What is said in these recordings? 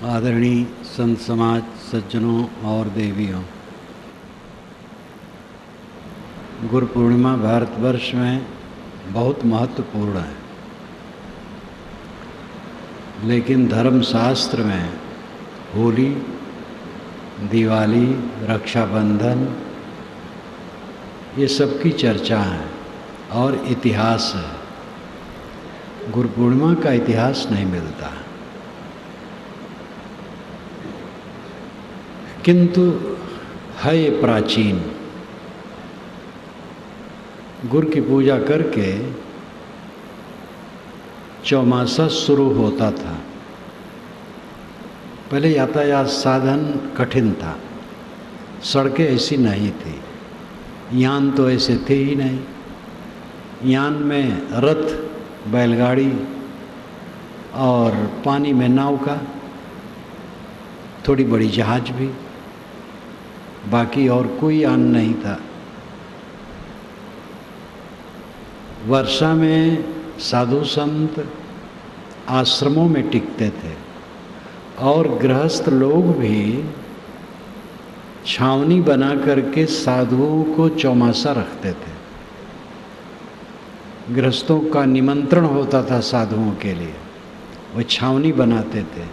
आदरणीय संत समाज, सज्जनों और देवियों, गुरु पूर्णिमा भारतवर्ष में बहुत महत्वपूर्ण है, लेकिन धर्मशास्त्र में होली, दिवाली, रक्षाबंधन ये सब की चर्चा है और इतिहास है। गुरु पूर्णिमा का इतिहास नहीं मिलता, किंतु है ये प्राचीन। गुरु की पूजा करके चौमासा शुरू होता था। पहले यातायात साधन कठिन था, सड़कें ऐसी नहीं थी, यान तो ऐसे थे ही नहीं। यान में रथ, बैलगाड़ी और पानी में नौका, थोड़ी बड़ी जहाज भी, बाकी और कोई यान नहीं था। वर्षा में साधु संत आश्रमों में टिकते थे और गृहस्थ लोग भी छावनी बना करके साधुओं को चौमासा रखते थे। गृहस्थों का निमंत्रण होता था साधुओं के लिए, वो छावनी बनाते थे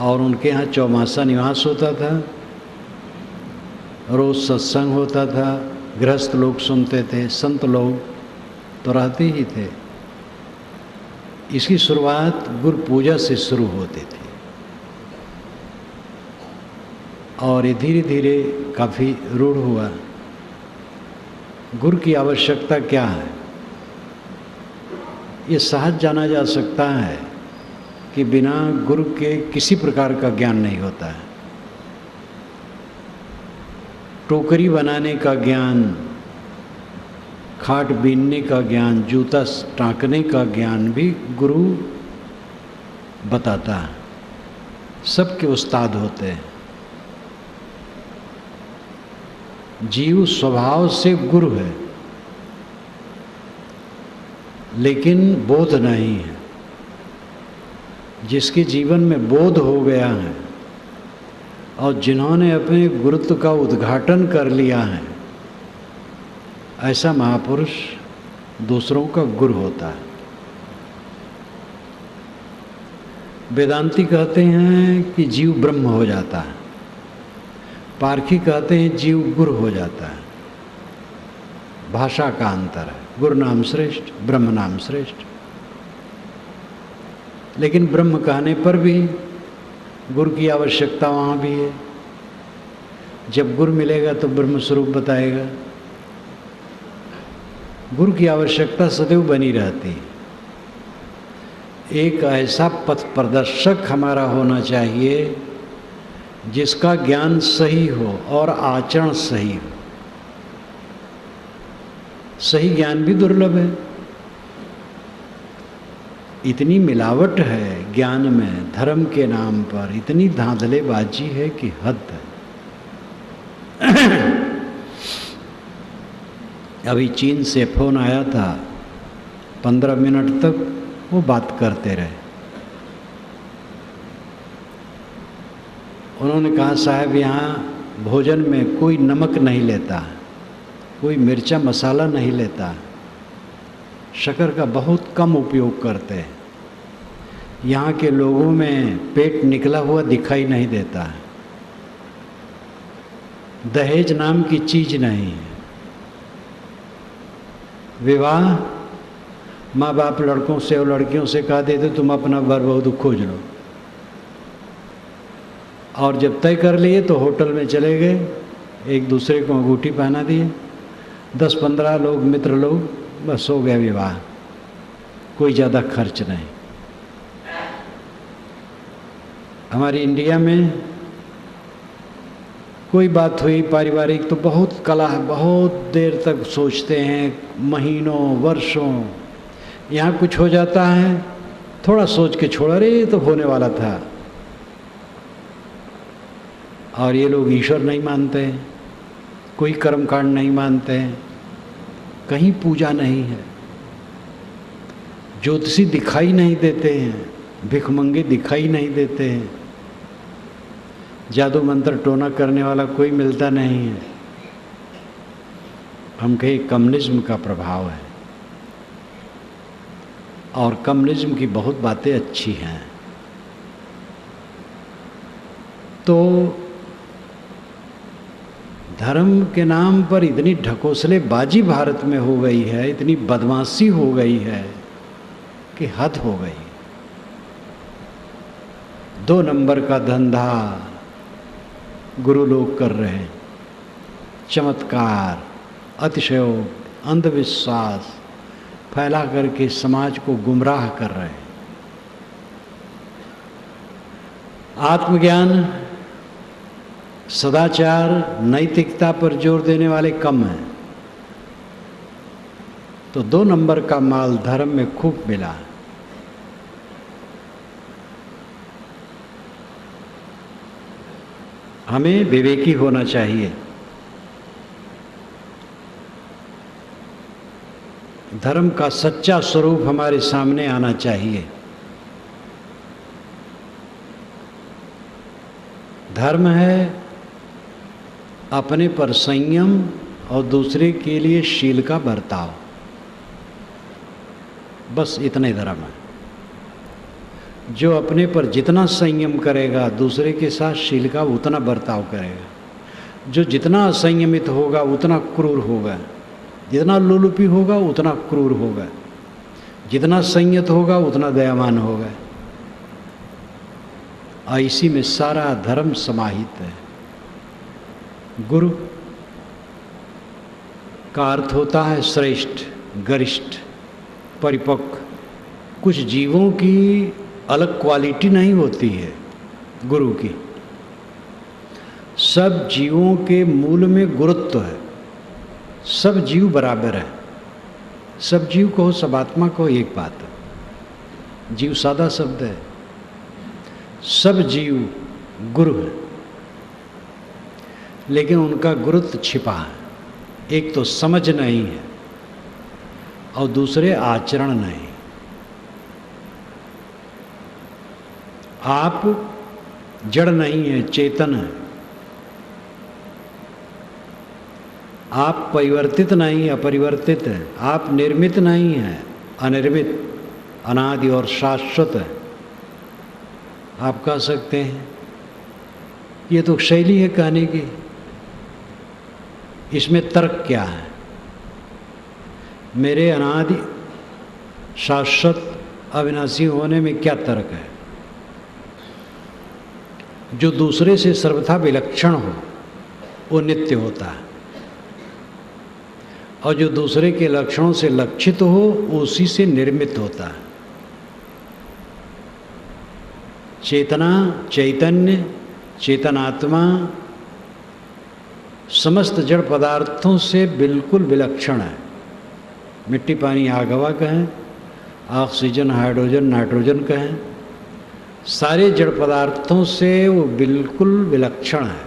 और उनके यहाँ चौमासा निवास होता था। रोज़ सत्संग होता था, गृहस्थ लोग सुनते थे, संत लोग तो रहते ही थे। इसकी शुरुआत गुरु पूजा से शुरू होती थी और ये धीरे धीरे काफ़ी रूढ़ हुआ। गुरु की आवश्यकता क्या है, ये सहज जाना जा सकता है कि बिना गुरु के किसी प्रकार का ज्ञान नहीं होता है। टोकरी बनाने का ज्ञान, खाट बीनने का ज्ञान, जूता टाँकने का ज्ञान भी गुरु बताता है। सबके उस्ताद होते हैं। जीव स्वभाव से गुरु है, लेकिन बोध नहीं है। जिसके जीवन में बोध हो गया है और जिन्होंने अपने गुरुत्व का उद्घाटन कर लिया है, ऐसा महापुरुष दूसरों का गुरु होता है। वेदांती कहते हैं कि जीव ब्रह्म हो जाता है, पारखी कहते हैं जीव गुरु हो जाता है। भाषा का अंतर है, गुरु नाम श्रेष्ठ, ब्रह्म नाम श्रेष्ठ। लेकिन ब्रह्म कहने पर भी गुरु की आवश्यकता वहाँ भी है। जब गुरु मिलेगा तो ब्रह्म स्वरूप बताएगा। गुरु की आवश्यकता सदैव बनी रहती है। एक ऐसा पथ प्रदर्शक हमारा होना चाहिए जिसका ज्ञान सही हो और आचरण सही हो। सही ज्ञान भी दुर्लभ है। इतनी मिलावट है ज्ञान में, धर्म के नाम पर इतनी धांधलेबाजी है कि हद है। अभी चीन से फ़ोन आया था, 15 मिनट तक वो बात करते रहे। उन्होंने कहा, साहब यहाँ भोजन में कोई नमक नहीं लेता, कोई मिर्चा मसाला नहीं लेता, शक्कर का बहुत कम उपयोग करते हैं। यहाँ के लोगों में पेट निकला हुआ दिखाई नहीं देता है। दहेज नाम की चीज़ नहीं है। विवाह माँ बाप लड़कों से और लड़कियों से कह देते तुम अपना वर बहू खोज लो, और जब तय कर लिए तो होटल में चले गए, एक दूसरे को अंगूठी पहना दिए, 10-15 लोग, मित्र लोग, बस हो गया विवाह। कोई ज़्यादा खर्च नहीं। हमारी इंडिया में कोई बात हुई पारिवारिक तो बहुत कला है, बहुत देर तक सोचते हैं, महीनों वर्षों। यहाँ कुछ हो जाता है, थोड़ा सोच के छोड़ा, अरे ये तो होने वाला था। और ये लोग ईश्वर नहीं मानते हैं, कोई कर्मकांड नहीं मानते हैं, कहीं पूजा नहीं है, ज्योतिषी दिखाई नहीं देते हैं, भिखमंगे दिखाई नहीं देते हैं, जादू मंत्र टोना करने वाला कोई मिलता नहीं है। हम कहें कम्युनिज्म का प्रभाव है, और कम्युनिज्म की बहुत बातें अच्छी हैं। तो धर्म के नाम पर इतनी ढकोसलेबाजी भारत में हो गई है, इतनी बदमाशी हो गई है कि हद हो गई। 2 नंबर का धंधा गुरु लोग कर रहे हैं, चमत्कार, अतिशयोक्ति, अंधविश्वास फैला करके समाज को गुमराह कर रहे हैं। आत्मज्ञान, सदाचार, नैतिकता पर जोर देने वाले कम हैं। तो 2 नंबर का माल धर्म में खूब मिला। हमें विवेकी होना चाहिए। धर्म का सच्चा स्वरूप हमारे सामने आना चाहिए। धर्म है अपने पर संयम और दूसरे के लिए शील का बर्ताव, बस इतने धर्म है। जो अपने पर जितना संयम करेगा दूसरे के साथ शील का उतना बर्ताव करेगा। जो जितना असंयमित होगा उतना क्रूर होगा, जितना लोलुपी होगा उतना क्रूर होगा, जितना संयत होगा उतना दयावान होगा। इसी में सारा धर्म समाहित है। गुरु का अर्थ होता है श्रेष्ठ, गरिष्ठ, परिपक्व। कुछ जीवों की अलग क्वालिटी नहीं होती है गुरु की, सब जीवों के मूल में गुरुत्व है। सब जीव बराबर है, सब जीव को, सब आत्मा को एक बात है। जीव सादा शब्द है, सब जीव गुरु है, लेकिन उनका गुरुत्व छिपा है। एक तो समझ नहीं है और दूसरे आचरण नहीं। आप जड़ नहीं है, चेतन है। आप परिवर्तित नहीं, अपरिवर्तित है। आप निर्मित नहीं है, अनिर्मित, अनादि और शाश्वत है। आप कह सकते हैं ये तो शैली है कहने की, इसमें तर्क क्या है? मेरे अनादि शाश्वत अविनाशी होने में क्या तर्क है? जो दूसरे से सर्वथा विलक्षण हो वो नित्य होता है, और जो दूसरे के लक्षणों से लक्षित हो उसी से निर्मित होता है। चेतना, चैतन्य, चेतनात्मा समस्त जड़ पदार्थों से बिल्कुल विलक्षण है। मिट्टी, पानी, आग, हवा कहें, ऑक्सीजन, हाइड्रोजन, नाइट्रोजन कहें, सारे जड़ पदार्थों से वो बिल्कुल विलक्षण है,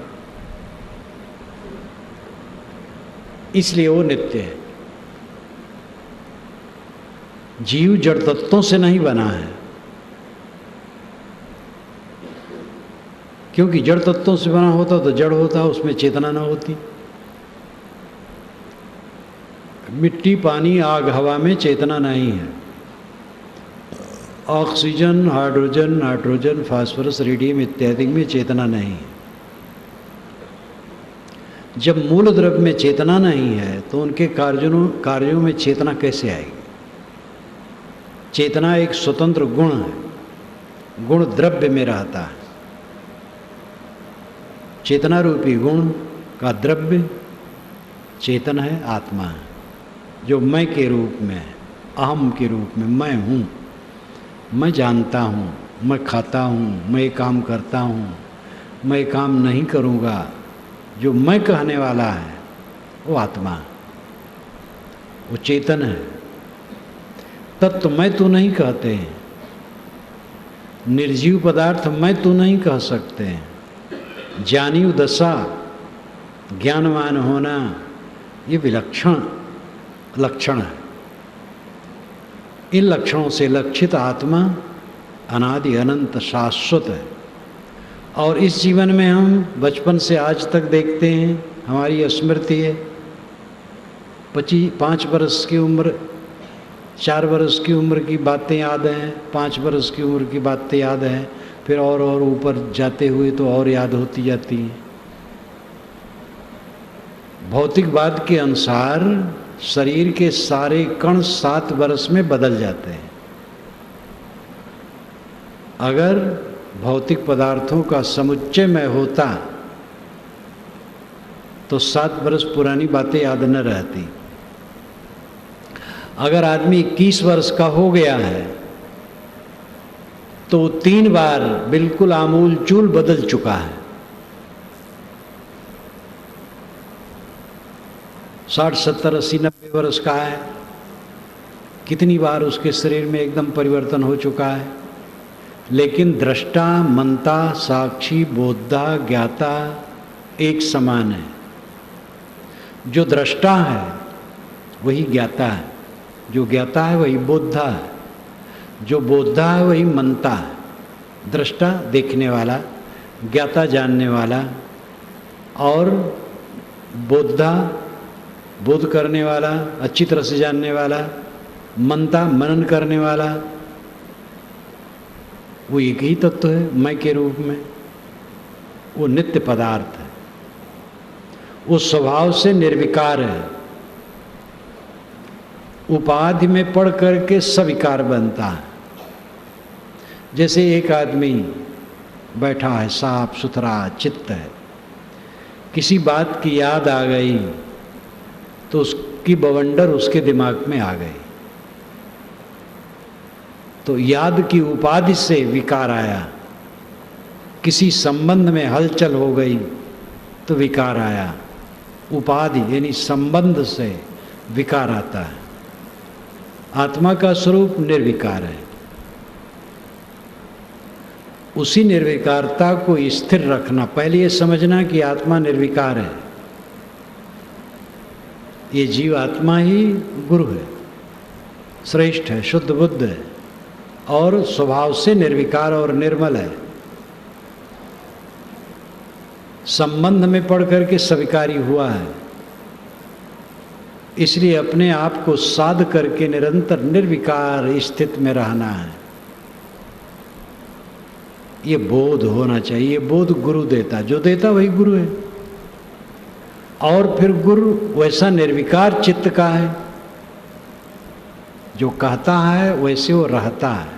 इसलिए वो नित्य है। जीव जड़ तत्वों से नहीं बना है, क्योंकि जड़ तत्वों से बना होता तो जड़ होता, उसमें चेतना ना होती। मिट्टी, पानी, आग, हवा में चेतना नहीं है। Oxygen, hydrogen, nitrogen, phosphorus, radium इत्यादि में चेतना नहीं है। जब मूल द्रव्य में चेतना नहीं है तो उनके कार्यों में चेतना कैसे आएगी? चेतना एक स्वतंत्र गुण है, गुण द्रव्य में रहता है। चेतना रूपी गुण का द्रव्य चेतन है, आत्मा है, जो मैं के रूप में है, अहम के रूप में मैं हूँ, मैं जानता हूँ, मैं खाता हूँ, मैं काम करता हूँ, मैं काम नहीं करूँगा। जो मैं कहने वाला है वो आत्मा, वो चेतन है। तत्व मैं तू नहीं कहते, निर्जीव पदार्थ मैं तू नहीं कह सकते। ज्ञानी दशा, ज्ञानवान होना, ये विलक्षण लक्षण है। इन लक्षणों से लक्षित आत्मा अनादि अनंत शाश्वत है। और इस जीवन में हम बचपन से आज तक देखते हैं, हमारी स्मृति है, 5 वर्ष की उम्र, 4 वर्ष की उम्र की बातें याद हैं, 5 वर्ष की उम्र की बातें याद हैं, फिर और ऊपर जाते हुए तो और याद होती जाती हैं। भौतिकवाद के अनुसार शरीर के सारे कण 7 वर्ष में बदल जाते हैं। अगर भौतिक पदार्थों का समुच्चय में होता तो 7 वर्ष पुरानी बातें याद न रहती। अगर आदमी 21 वर्ष का हो गया है तो 3 बार बिल्कुल आमूल चूल बदल चुका है। 60, 70, 80, 90 वर्ष का है, कितनी बार उसके शरीर में एकदम परिवर्तन हो चुका है। लेकिन दृष्टा, मंता, साक्षी, बोधा, ज्ञाता एक समान है। जो दृष्टा है वही ज्ञाता है, जो ज्ञाता है वही बोधा है, जो बोधा है वही मंता है। दृष्टा देखने वाला, ज्ञाता जानने वाला, और बोधा बोध करने वाला, अच्छी तरह से जानने वाला, मनता मनन करने वाला, वो एक ही तत्व है मैं के रूप में। वो नित्य पदार्थ है, वो स्वभाव से निर्विकार है। उपाधि में पढ़ करके सविकार बनता है। जैसे एक आदमी बैठा है, साफ सुथरा चित्त है, किसी बात की याद आ गई तो उसकी बवंडर उसके दिमाग में आ गई, तो याद की उपाधि से विकार आया। किसी संबंध में हलचल हो गई तो विकार आया। उपाधि यानी संबंध से विकार आता है। आत्मा का स्वरूप निर्विकार है। उसी निर्विकारता को स्थिर रखना, पहले ये समझना कि आत्मा निर्विकार है। ये जीव आत्मा ही गुरु है, श्रेष्ठ है, शुद्ध बुद्ध है और स्वभाव से निर्विकार और निर्मल है। संबंध में पढ़ करके स्वीकारी हुआ है, इसलिए अपने आप को साध करके निरंतर निर्विकार स्थिति में रहना है। ये बोध होना चाहिए। ये बोध गुरु देता, जो देता वही गुरु है। और फिर गुरु वैसा निर्विकार चित्त का है, जो कहता है वैसे वो रहता है।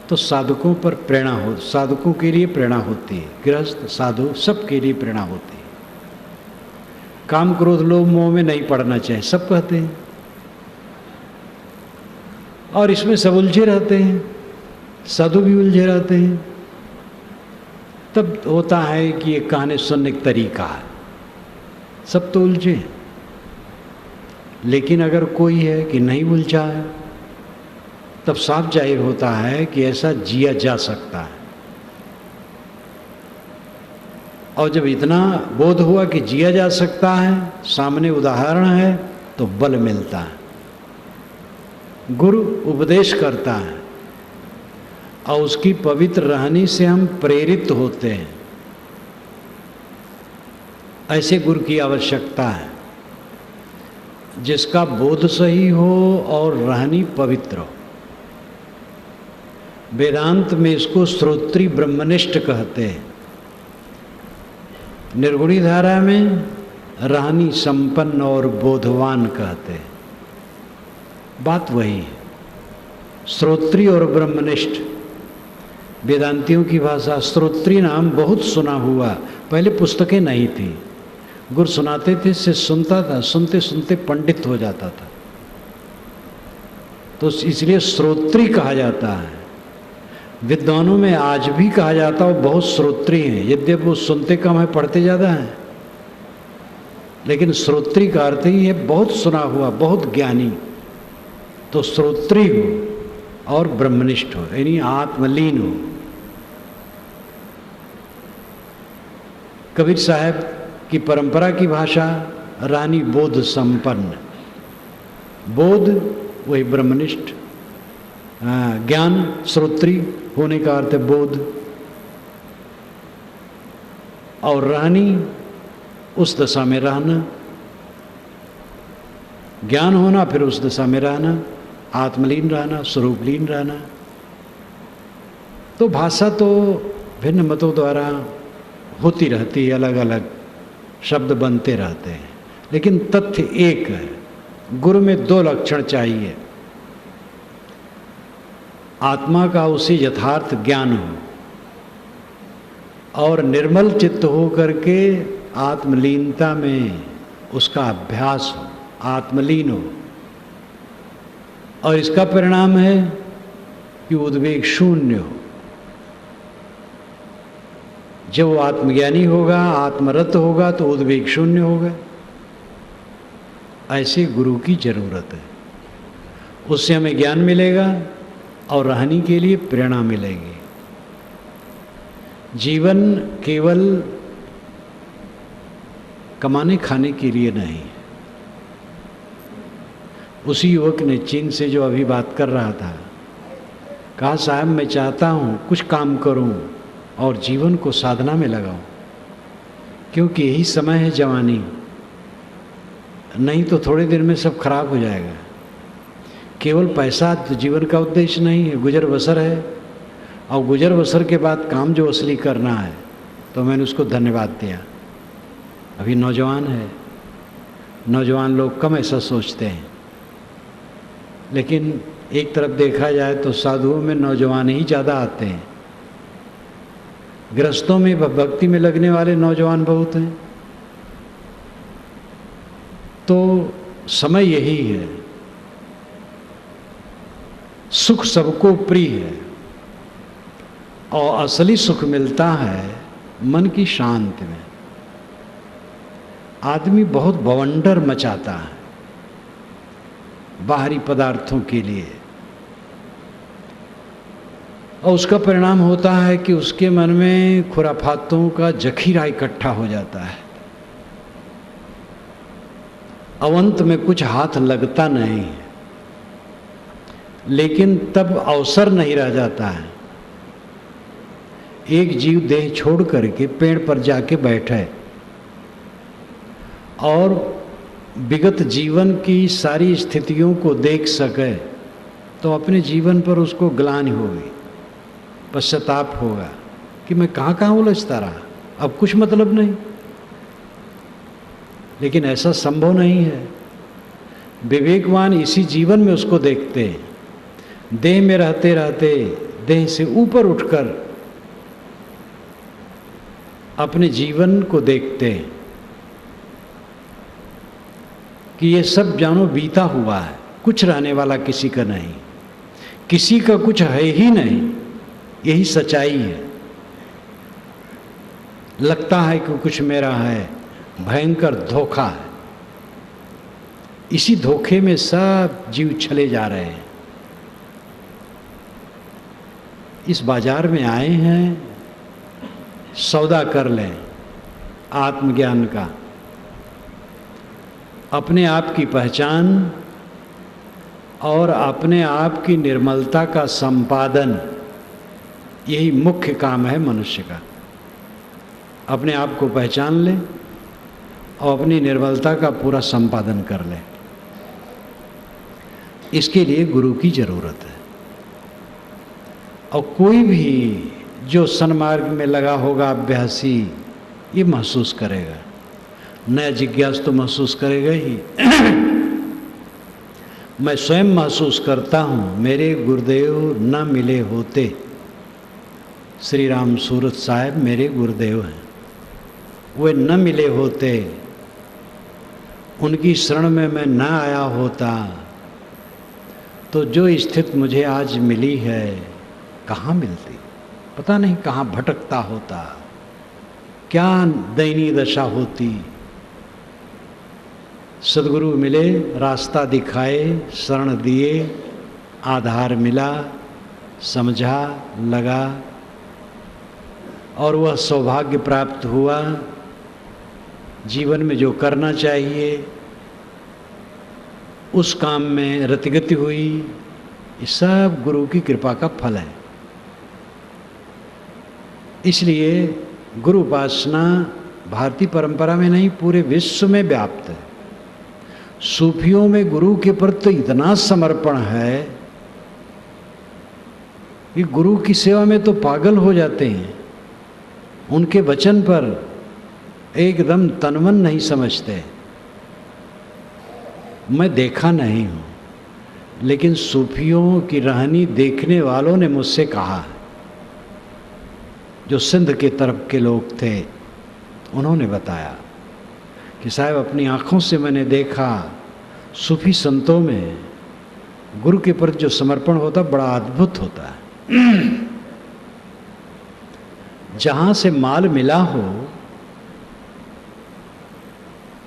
तो साधकों पर प्रेरणा हो, साधकों के लिए प्रेरणा होती है, गृहस्थ साधु सबके लिए प्रेरणा होती है। काम क्रोध लोभ मोह में नहीं पड़ना चाहिए, सब कहते हैं, और इसमें सब उलझे रहते हैं, साधु भी उलझे रहते हैं। तब होता है कि ये कहने सुनने का तरीका है, सब तो उलझे। लेकिन अगर कोई है कि नहीं उलझा है, तब साफ जाहिर होता है कि ऐसा जिया जा सकता है। और जब इतना बोध हुआ कि जिया जा सकता है, सामने उदाहरण है, तो बल मिलता है। गुरु उपदेश करता है और उसकी पवित्र रहनी से हम प्रेरित होते हैं। ऐसे गुरु की आवश्यकता है जिसका बोध सही हो और रहनी पवित्र हो। वेदांत में इसको श्रोत्री ब्रह्मनिष्ठ कहते हैं। निर्गुणी धारा में रहनी संपन्न और बोधवान कहते हैं। बात वही है, श्रोत्री और ब्रह्मनिष्ठ। वेदांतियों की भाषा श्रोत्री नाम बहुत सुना हुआ, पहले पुस्तकें नहीं थी, गुरु सुनाते थे, से सुनता था, सुनते सुनते पंडित हो जाता था, तो इसलिए श्रोत्री कहा जाता है। विद्वानों में आज भी कहा जाता है बहुत श्रोत्री हैं, यद्यपि वो सुनते कम है पढ़ते ज़्यादा हैं, लेकिन श्रोत्री का अर्थ ही है बहुत सुना हुआ, बहुत ज्ञानी। तो श्रोत्री हो और ब्रह्मनिष्ठ हो, यानी आत्मलीन हो। कबीर साहब की परंपरा की भाषा रानी बोध संपन्न, बोध वही ब्रह्मनिष्ठ, ज्ञान श्रोत्री होने का अर्थ है बोध, और रहनी उस दशा में रहना, ज्ञान होना फिर उस दशा में रहना, आत्मलीन रहना, स्वरूपलीन रहना। तो भाषा तो भिन्न मतों द्वारा होती रहती है, अलग अलग शब्द बनते रहते हैं, लेकिन तथ्य एक है। गुरु में दो लक्षण चाहिए, आत्मा का उसे यथार्थ ज्ञान हो और निर्मल चित्त हो करके आत्मलीनता में उसका अभ्यास हो, आत्मलीन हो, और इसका परिणाम है कि उद्वेग शून्य हो। जब वो आत्मज्ञानी होगा, आत्मरत होगा, तो उद्वेग शून्य होगा। ऐसे गुरु की जरूरत है, उससे हमें ज्ञान मिलेगा और रहने के लिए प्रेरणा मिलेगी। जीवन केवल कमाने खाने के लिए नहीं। उसी युवक ने चीन से जो अभी बात कर रहा था, कहा साहब मैं चाहता हूँ कुछ काम करूँ और जीवन को साधना में लगाऊं, क्योंकि यही समय है जवानी, नहीं तो थोड़े दिन में सब खराब हो जाएगा। केवल पैसा तो जीवन का उद्देश्य नहीं है, गुजर बसर है, और गुजर बसर के बाद काम जो असली करना है। तो मैंने उसको धन्यवाद दिया। अभी नौजवान है, नौजवान लोग कम ऐसा सोचते हैं, लेकिन एक तरफ देखा जाए तो साधुओं में नौजवान ही ज़्यादा आते हैं, गृहस्थों में भक्ति में लगने वाले नौजवान बहुत हैं। तो समय यही है, सुख सबको प्रिय है और असली सुख मिलता है मन की शांति में। आदमी बहुत बवंडर मचाता है बाहरी पदार्थों के लिए, और उसका परिणाम होता है कि उसके मन में खुराफातों का जखीरा इकट्ठा हो जाता है। अवंत में कुछ हाथ लगता नहीं है, लेकिन तब अवसर नहीं रह जाता है। एक जीव देह छोड़ करके पेड़ पर जाके बैठे और विगत जीवन की सारी स्थितियों को देख सके, तो अपने जीवन पर उसको ग्लानि होगी, पश्चाताप होगा कि मैं कहाँ कहाँ उलझता रहा, अब कुछ मतलब नहीं। लेकिन ऐसा संभव नहीं है। विवेकवान इसी जीवन में उसको देखते, देह में रहते रहते देह से ऊपर उठकर अपने जीवन को देखते कि ये सब जानो बीता हुआ है, कुछ रहने वाला किसी का नहीं, किसी का कुछ है ही नहीं। यही सच्चाई है। लगता है कि कुछ मेरा है, भयंकर धोखा है। इसी धोखे में सब जीव चले जा रहे हैं। इस बाजार में आए हैं, सौदा कर लें आत्मज्ञान का, अपने आप की पहचान और अपने आप की निर्मलता का संपादन, यही मुख्य काम है मनुष्य का। अपने आप को पहचान ले और अपनी निर्मलता का पूरा संपादन कर ले। इसके लिए गुरु की जरूरत है। और कोई भी जो सन्मार्ग में लगा होगा अभ्यासी, ये महसूस करेगा, नया जिज्ञास तो महसूस करेगा ही। मैं स्वयं महसूस करता हूँ, मेरे गुरुदेव न मिले होते। श्री राम सूरत साहब मेरे गुरुदेव हैं, वे न मिले होते, उनकी शरण में मैं न आया होता, तो जो स्थिति मुझे आज मिली है कहाँ मिलती, पता नहीं कहाँ भटकता होता, क्या दयनीय दशा होती। सद्गुरु मिले, रास्ता दिखाए, शरण दिए, आधार मिला, समझा, लगा, और वह सौभाग्य प्राप्त हुआ। जीवन में जो करना चाहिए उस काम में रतिगति हुई, ये सब गुरु की कृपा का फल है। इसलिए गुरु उपासना भारतीय परंपरा में नहीं, पूरे विश्व में व्याप्त है। सूफियों में गुरु के प्रति इतना समर्पण है कि गुरु की सेवा में तो पागल हो जाते हैं, उनके वचन पर एकदम तनमन नहीं समझते। मैं देखा नहीं हूँ, लेकिन सूफियों की रहनी देखने वालों ने मुझसे कहा, जो सिंध के तरफ के लोग थे, उन्होंने बताया कि साहब अपनी आँखों से मैंने देखा सूफी संतों में गुरु के प्रति जो समर्पण होता बड़ा अद्भुत होता है। जहाँ से माल मिला हो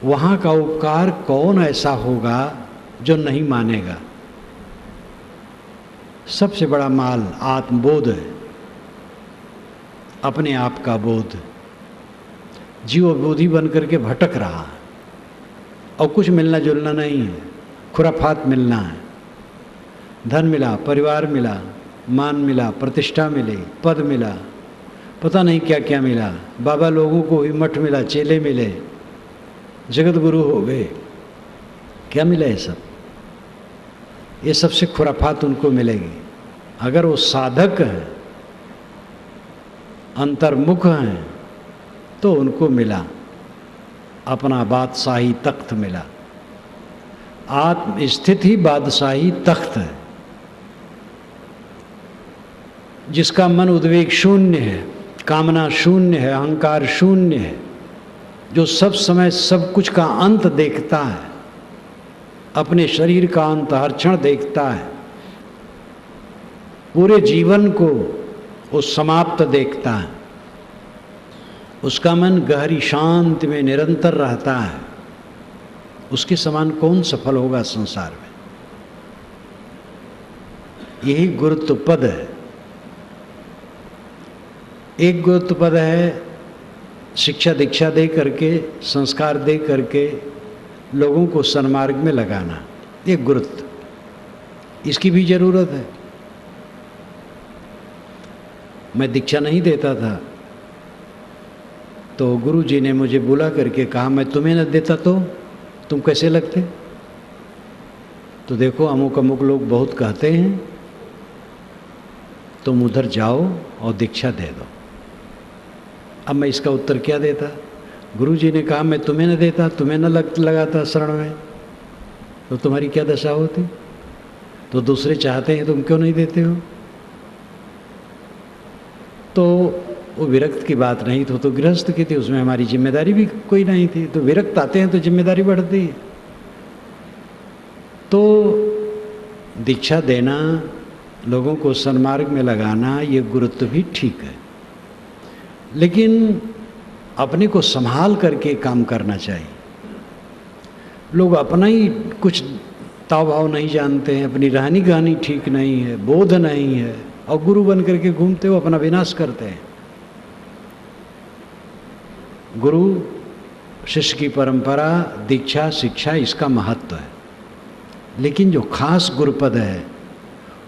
वहाँ का उपकार कौन ऐसा होगा जो नहीं मानेगा। सबसे बड़ा माल आत्मबोध है, अपने आप का बोध। जीव बोधी बन करके भटक रहा है और कुछ मिलना जुलना नहीं है, खुराफात मिलना है। धन मिला, परिवार मिला, मान मिला, प्रतिष्ठा मिली, पद मिला, पता नहीं क्या क्या मिला। बाबा लोगों को भी मठ मिला, चेले मिले, जगत गुरु हो गए। क्या मिला ये सब? ये सबसे खुराफात उनको मिलेगी। अगर वो साधक हैं, अंतर्मुख हैं, तो उनको मिला अपना बादशाही तख्त मिला। आत्म स्थित ही बादशाही तख्त है। जिसका मन उद्वेग शून्य है, कामना शून्य है, अहंकार शून्य है, जो सब समय सब कुछ का अंत देखता है, अपने शरीर का अंत हर क्षण देखता है, पूरे जीवन को वो समाप्त देखता है, उसका मन गहरी शांति में निरंतर रहता है, उसके समान कौन सफल होगा संसार में। यही गुरुत्व पद है। एक गुरुत्व पद है शिक्षा दीक्षा दे करके, संस्कार दे करके लोगों को सन्मार्ग में लगाना, ये गुरुत्व। इसकी भी जरूरत है। मैं दीक्षा नहीं देता था तो गुरु जी ने मुझे बुला करके कहा, मैं तुम्हें न देता तो तुम कैसे लगते? तो देखो अमुक अमुक लोग बहुत कहते हैं, तुम उधर जाओ और दीक्षा दे दो। अब मैं इसका उत्तर क्या देता? गुरु जी ने कहा मैं तुम्हें न देता, तुम्हें न लगाता शरण में, तो तुम्हारी क्या दशा होती? तो दूसरे चाहते हैं, तुम क्यों नहीं देते हो? तो वो विरक्त की बात नहीं, तो गृहस्थ की थी, उसमें हमारी जिम्मेदारी भी कोई नहीं थी। तो विरक्त आते हैं तो जिम्मेदारी बढ़ती है। तो दीक्षा देना, लोगों को सन्मार्ग में लगाना, ये गुरुत्व भी ठीक है, लेकिन अपने को संभाल करके काम करना चाहिए। लोग अपना ही कुछ ताव भाव नहीं जानते हैं, अपनी रहनी गहनी ठीक नहीं है, बोध नहीं है, और गुरु बन करके घूमते हो, अपना विनाश करते हैं। गुरु शिष्य की परंपरा, दीक्षा, शिक्षा, इसका महत्व है। लेकिन जो खास गुरुपद है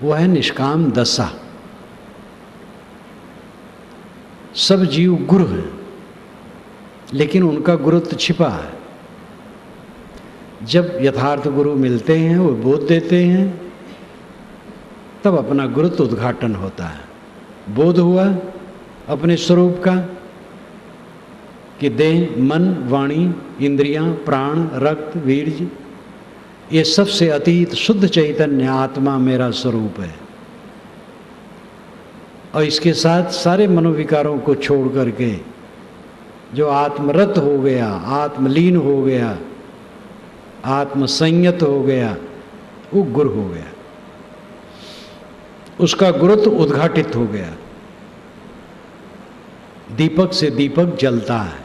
वह है निष्काम दशा। सब जीव गुरु हैं, लेकिन उनका गुरुत्व छिपा है। जब यथार्थ गुरु मिलते हैं, वो बोध देते हैं, तब अपना गुरुत्व उद्घाटन होता है। बोध हुआ अपने स्वरूप का कि देह, मन, वाणी, इंद्रियां, प्राण, रक्त, वीर्य, ये सबसे अतीत शुद्ध चैतन्य आत्मा मेरा स्वरूप है। और इसके साथ सारे मनोविकारों को छोड़ करके जो आत्मरत हो गया, आत्मलीन हो गया, आत्मसंयत हो गया, वो गुरु हो गया। उसका गुरुत्व उद्घाटित हो गया। दीपक से दीपक जलता है।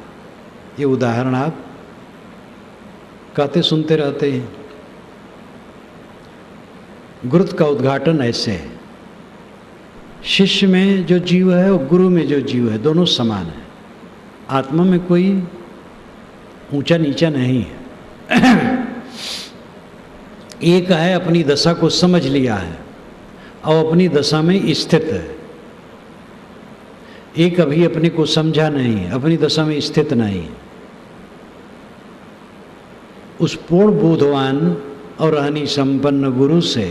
ये उदाहरण आप कहते सुनते रहते हैं। गुरुत्व का उद्घाटन ऐसे है। शिष्य में जो जीव है और गुरु में जो जीव है, दोनों समान है। आत्मा में कोई ऊंचा नीचा नहीं है। एक है अपनी दशा को समझ लिया है, और अपनी दशा में स्थित है। एक अभी अपने को समझा नहीं, अपनी दशा में स्थित नहीं। उस पूर्ण बोधवान और रहनी संपन्न गुरु से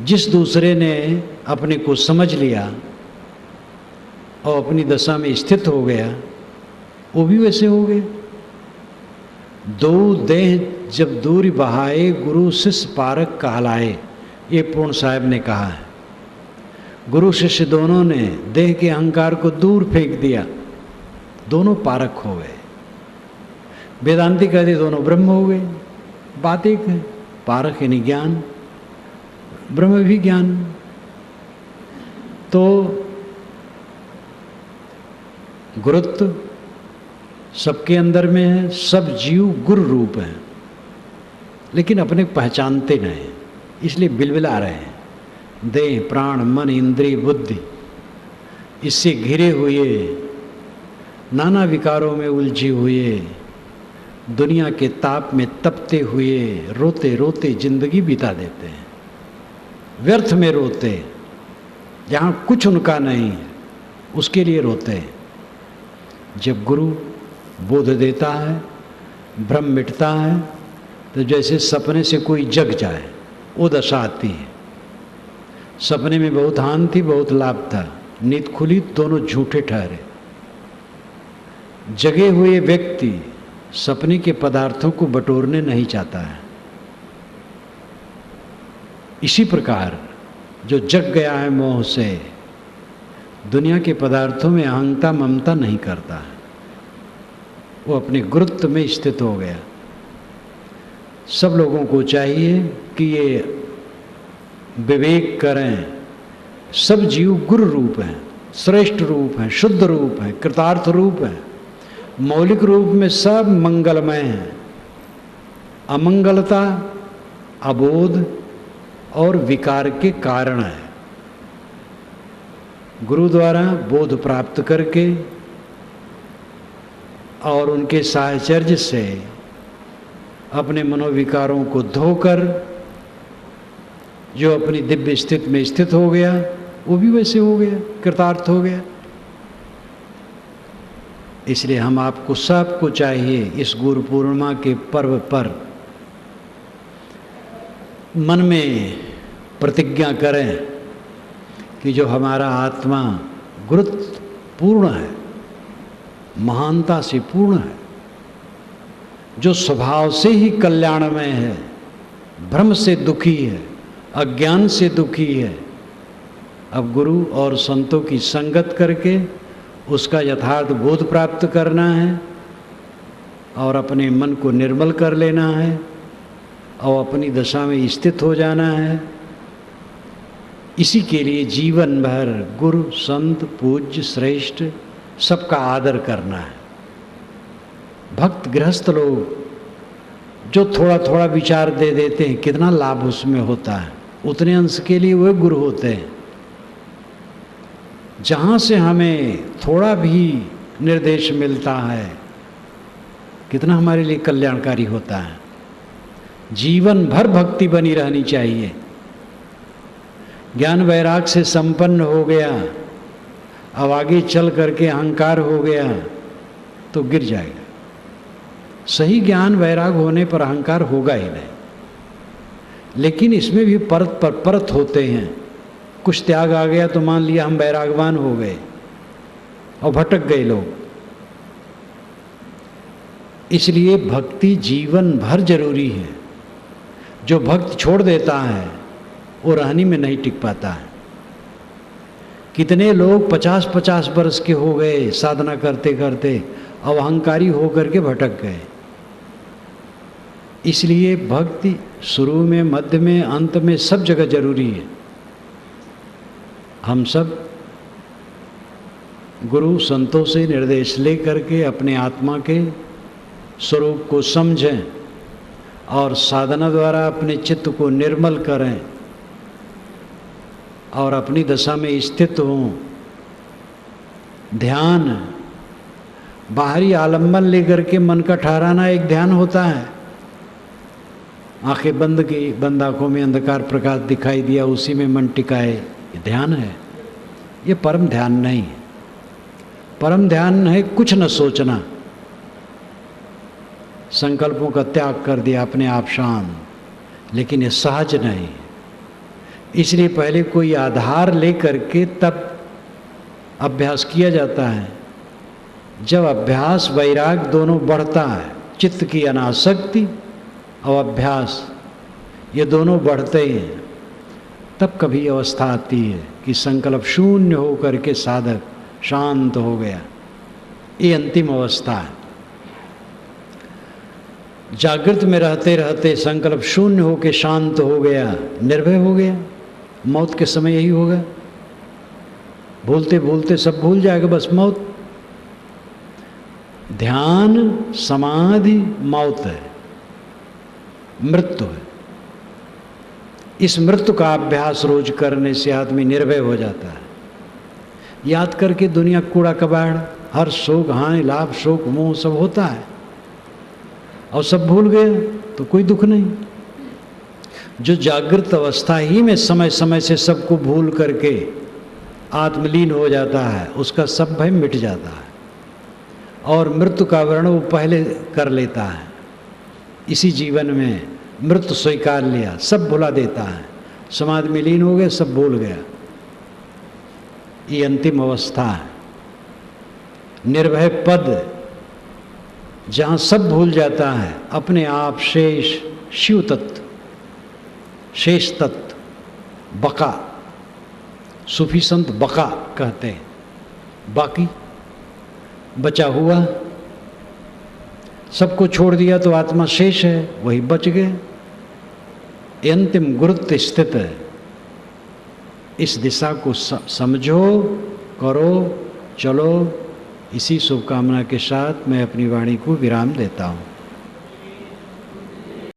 जिस दूसरे ने अपने को समझ लिया और अपनी दशा में स्थित हो गया, वो भी वैसे हो गए। दो देह जब दूर बहाए, गुरु शिष्य पारक कहलाए, ये पूर्ण साहब ने कहा है। गुरु शिष्य दोनों ने देह के अहंकार को दूर फेंक दिया, दोनों पारक हो गए। वेदांती कहते दोनों ब्रह्म हो गए। बात एक है, पारक यानी ज्ञान, ब्रह्म भी ज्ञान। तो गुरुत्व सबके अंदर में है, सब जीव गुरु रूप हैं, लेकिन अपने पहचानते नहीं, इसलिए बिलबिला रहे हैं। देह प्राण मन इंद्रिय बुद्धि इससे घिरे हुए, नाना विकारों में उलझे हुए, दुनिया के ताप में तपते हुए रोते रोते जिंदगी बिता देते हैं। व्यर्थ में रोते, जहाँ कुछ उनका नहीं है उसके लिए रोते हैं। जब गुरु बोध देता है, भ्रम मिटता है, तो जैसे सपने से कोई जग जाए, वो दशा आती है। सपने में बहुत हानि थी, बहुत लाभ था, नींद खुली, दोनों झूठे ठहरे। जगे हुए व्यक्ति सपने के पदार्थों को बटोरने नहीं चाहता है। इसी प्रकार जो जग गया है मोह से, दुनिया के पदार्थों में अहंता ममता नहीं करता है, वो अपने गुरुत्व में स्थित हो गया। सब लोगों को चाहिए कि ये विवेक करें, सब जीव गुरु रूप हैं, श्रेष्ठ रूप हैं, शुद्ध रूप हैं, कृतार्थ रूप हैं, मौलिक रूप में सब मंगलमय हैं। अमंगलता अबोध और विकार के कारण है। गुरु द्वारा बोध प्राप्त करके और उनके साहचर्य से अपने मनोविकारों को धोकर जो अपनी दिव्य स्थिति में स्थित हो गया, वो भी वैसे हो गया, कृतार्थ हो गया। इसलिए हम आपको सबको चाहिए इस गुरु पूर्णिमा के पर्व पर मन में प्रतिज्ञा करें कि जो हमारा आत्मा गुरुत्व पूर्ण है, महानता से पूर्ण है, जो स्वभाव से ही कल्याणमय है, भ्रम से दुखी है, अज्ञान से दुखी है, अब गुरु और संतों की संगत करके उसका यथार्थ बोध प्राप्त करना है और अपने मन को निर्मल कर लेना है और अपनी दशा में स्थित हो जाना है। इसी के लिए जीवन भर गुरु संत पूज्य श्रेष्ठ सबका आदर करना है। भक्त गृहस्थ लोग जो थोड़ा थोड़ा विचार दे देते हैं, कितना लाभ उसमें होता है, उतने अंश के लिए वे गुरु होते हैं। जहाँ से हमें थोड़ा भी निर्देश मिलता है, कितना हमारे लिए कल्याणकारी होता है। जीवन भर भक्ति बनी रहनी चाहिए। ज्ञान वैराग से संपन्न हो गया, अब आगे चल करके अहंकार हो गया तो गिर जाएगा। सही ज्ञान वैराग होने पर अहंकार होगा ही नहीं, लेकिन इसमें भी परत पर परत होते हैं। कुछ त्याग आ गया तो मान लिया हम वैरागवान हो गए और भटक गए लोग। इसलिए भक्ति जीवन भर जरूरी है। जो भक्त छोड़ देता है वो रहनी में नहीं टिक पाता है। कितने लोग 50-50 वर्ष के हो गए साधना करते करते, अब अहंकारी होकर के भटक गए। इसलिए भक्ति शुरू में, मध्य में, अंत में सब जगह जरूरी है। हम सब गुरु संतों से निर्देश ले करके अपने आत्मा के स्वरूप को समझें और साधना द्वारा अपने चित्त को निर्मल करें और अपनी दशा में स्थित हों। ध्यान बाहरी आलम्बन लेकर के मन का ठहराना एक ध्यान होता है, आंखें बंद की, बंद आंखों में अंधकार प्रकाश दिखाई दिया, उसी में मन टिकाए, ये ध्यान है। ये परम ध्यान नहीं है। परम ध्यान है कुछ न सोचना, संकल्पों का त्याग कर दिया, अपने आप शांत। लेकिन ये सहज नहीं, इसलिए पहले कोई आधार लेकर के तब अभ्यास किया जाता है। जब अभ्यास वैराग दोनों बढ़ता है, चित्त की अनासक्ति और अभ्यास ये दोनों बढ़ते हैं, तब कभी अवस्था आती है कि संकल्प शून्य हो करके साधक शांत हो गया। ये अंतिम अवस्था है। जागृत में रहते रहते संकल्प शून्य हो के शांत हो गया, निर्भय हो गया। मौत के समय यही होगा, भूलते भूलते सब भूल जाएगा, बस मौत। ध्यान समाधि मौत है, मृत्यु है। इस मृत्यु का अभ्यास रोज करने से आदमी निर्भय हो जाता है। याद करके दुनिया कूड़ा कबाड़, हर शोक हानि लाभ शोक मोह सब होता है, और सब भूल गए तो कोई दुख नहीं। जो जागृत अवस्था ही में समय समय से सबको भूल करके आत्मलीन हो जाता है, उसका सब भय मिट जाता है, और मृत्यु का वर्णन वो पहले कर लेता है। इसी जीवन में मृत्यु स्वीकार लिया, सब भुला देता है, समाधि में लीन हो गया, सब भूल गया। ये अंतिम अवस्था है, निर्भय पद, जहाँ सब भूल जाता है, अपने आप शेष शिव तत्व, शेष तत्व, बका। सूफी संत बका कहते हैं, बाकी बचा हुआ। सबको छोड़ दिया तो आत्मा शेष है, वही बच गए। ये अंतिम गुरुत्व स्थित है। इस दिशा को समझो, करो, चलो। इसी शुभकामना के साथ मैं अपनी वाणी को विराम देता हूँ।